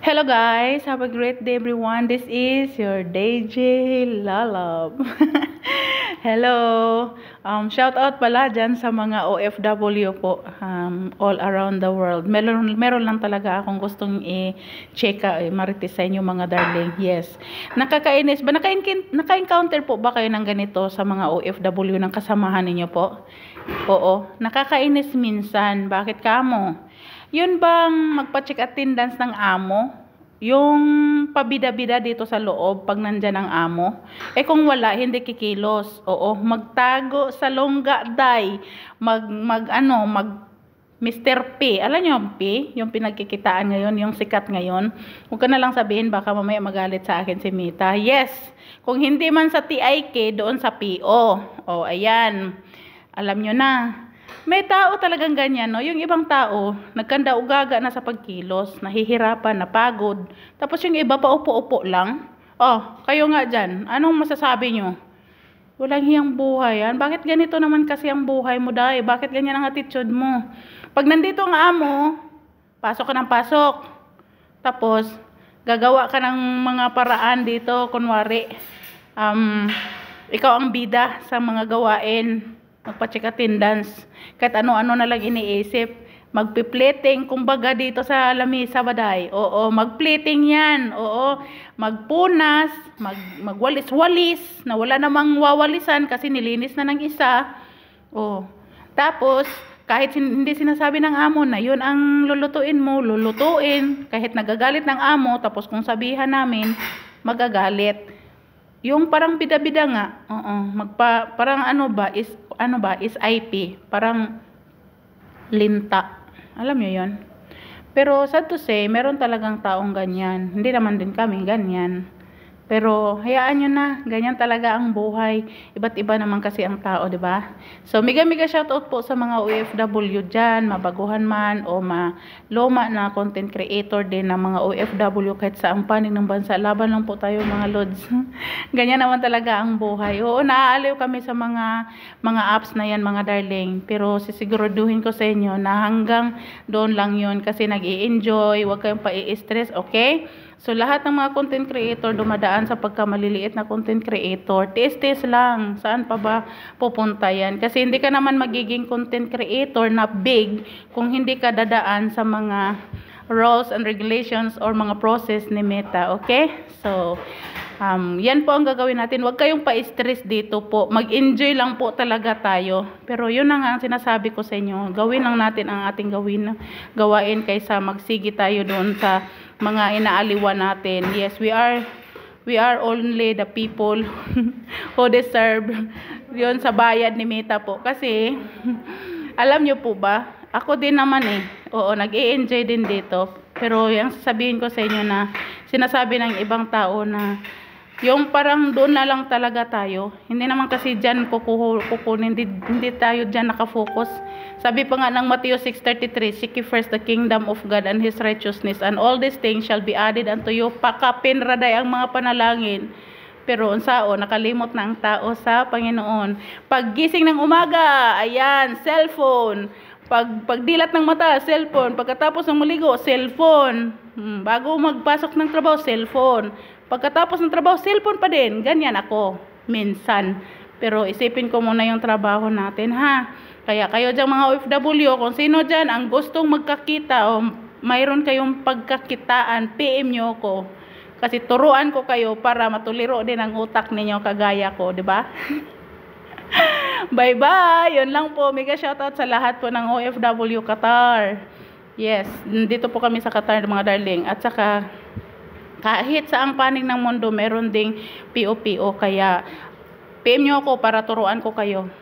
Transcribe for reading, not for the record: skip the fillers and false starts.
Hello guys, have a great day everyone. This is your DJ Lalab. Hello. Shout out pala dyan sa mga OFW po all around the world. Meron lang talaga akong gustong i-check marites sa inyo mga darling. Yes. Nakakainis ba? Naka-encounter po ba kayo ng ganito sa mga OFW ng kasamahan ninyo po? Oo. Nakakainis minsan. Bakit kamo? Yun bang magpa-check attendance ng amo? Yung pabida-bida dito sa loob pag nandyan ang amo? Eh kung wala, hindi kikilos. Oo, magtago sa longga day. Mag Mr. P. Alam nyo yung P? Yung pinagkikitaan ngayon, yung sikat ngayon. Huwag ka na lang sabihin, baka mamaya magalit sa akin si Mita. Yes, kung hindi man sa TIK, doon sa PO. O, ayan. Alam nyo na. May tao talagang ganyan, no? Yung ibang tao, nagkanda-ugaga na sa pagkilos, nahihirapan, napagod. Tapos yung iba pa upo-upo lang. Oh, kayo nga dyan, anong masasabi nyo? Walang hiyang buhay yan. Bakit ganito naman kasi ang buhay mo, day? Bakit ganyan ang attitude mo? Pag nandito ang amo, pasok ka ng pasok. Tapos, gagawa ka ng mga paraan dito, kunwari. Ikaw ang bida sa mga gawain. Magpa-check attendance. Kahit ano-ano na lang iniisip. Magpi-plating, kumbaga dito sa lamisa baday. Oo, mag-plating yan. Oo, magpunas, magwalis-walis, na wala namang wawalisan kasi nilinis na ng isa. Oo. Tapos, kahit hindi sinasabi ng amo na yun ang lulutuin mo, lulutuin. Kahit nagagalit ng amo, tapos kung sabihan namin, magagalit. Yung parang bida-bida nga, parang is IP, parang linta. Alam nyo yun? Pero sad to say, meron talagang taong ganyan. Hindi naman din kami ganyan. Pero hayaan nyo na, ganyan talaga ang buhay. Iba't iba naman kasi ang tao, di ba? So, mega shoutout po sa mga OFW dyan, mabaguhan man o maluma na content creator din ng mga OFW kahit sa ang panig ng bansa. Laban lang po tayo mga lods. Ganyan naman talaga ang buhay. Oo, naaaliw kami sa mga apps na yan mga darling. Pero sisiguraduhin ko sa inyo na hanggang doon lang yun kasi nag-i-enjoy, huwag kayong pa-i-stress, okay? So, lahat ng mga content creator dumadaan sa pagkamaliliit na content creator. Tiis-tiis lang. Saan pa ba pupunta yan? Kasi hindi ka naman magiging content creator na big kung hindi ka dadaan sa mga rules and regulations or mga process ni Meta. Okay? So, yan po ang gagawin natin. Huwag kayong pa-stress dito po. Mag-enjoy lang po talaga tayo. Pero yun na nga ang sinasabi ko sa inyo. Gawin lang natin ang ating gawain kaysa magsigi tayo doon sa mga inaaliwan natin. Yes, we are only the people who deserve yun sa bayad ni Meta po. Kasi, alam nyo po ba, ako din naman oo, nag-i-enjoy din dito. Pero yung sasabihin ko sa inyo na sinasabi ng ibang tao na yung parang doon na lang talaga tayo. Hindi naman kasi dyan kukunin. Hindi tayo dyan nakafocus. Sabi pa nga ng Matthew 6:33, seek ye first the kingdom of God and His righteousness, and all these things shall be added unto you. Pakapinraday ang mga panalangin. Pero unsao, nakalimot na ang tao sa Panginoon. Paggising ng umaga, ayan, cellphone. Pagdilat ng mata, cellphone. Pagkatapos ng maligo, cellphone. Bago magpasok ng trabaho, cellphone. Pagkatapos ng trabaho, cellphone pa din. Ganyan ako, minsan. Pero isipin ko muna yung trabaho natin, ha? Kaya kayo dyan mga OFW, kung sino dyan ang gustong magkakita o mayroon kayong pagkakitaan, PM nyo ko. Kasi turuan ko kayo para matuliro din ang utak ninyo kagaya ko, di ba? Bye-bye! Yun lang po. Mega shoutout sa lahat po ng OFW Qatar. Yes, dito po kami sa Qatar mga darling. At saka, kahit sa ang panig ng mundo, meron ding PO. Kaya, PM nyo ako para turuan ko kayo.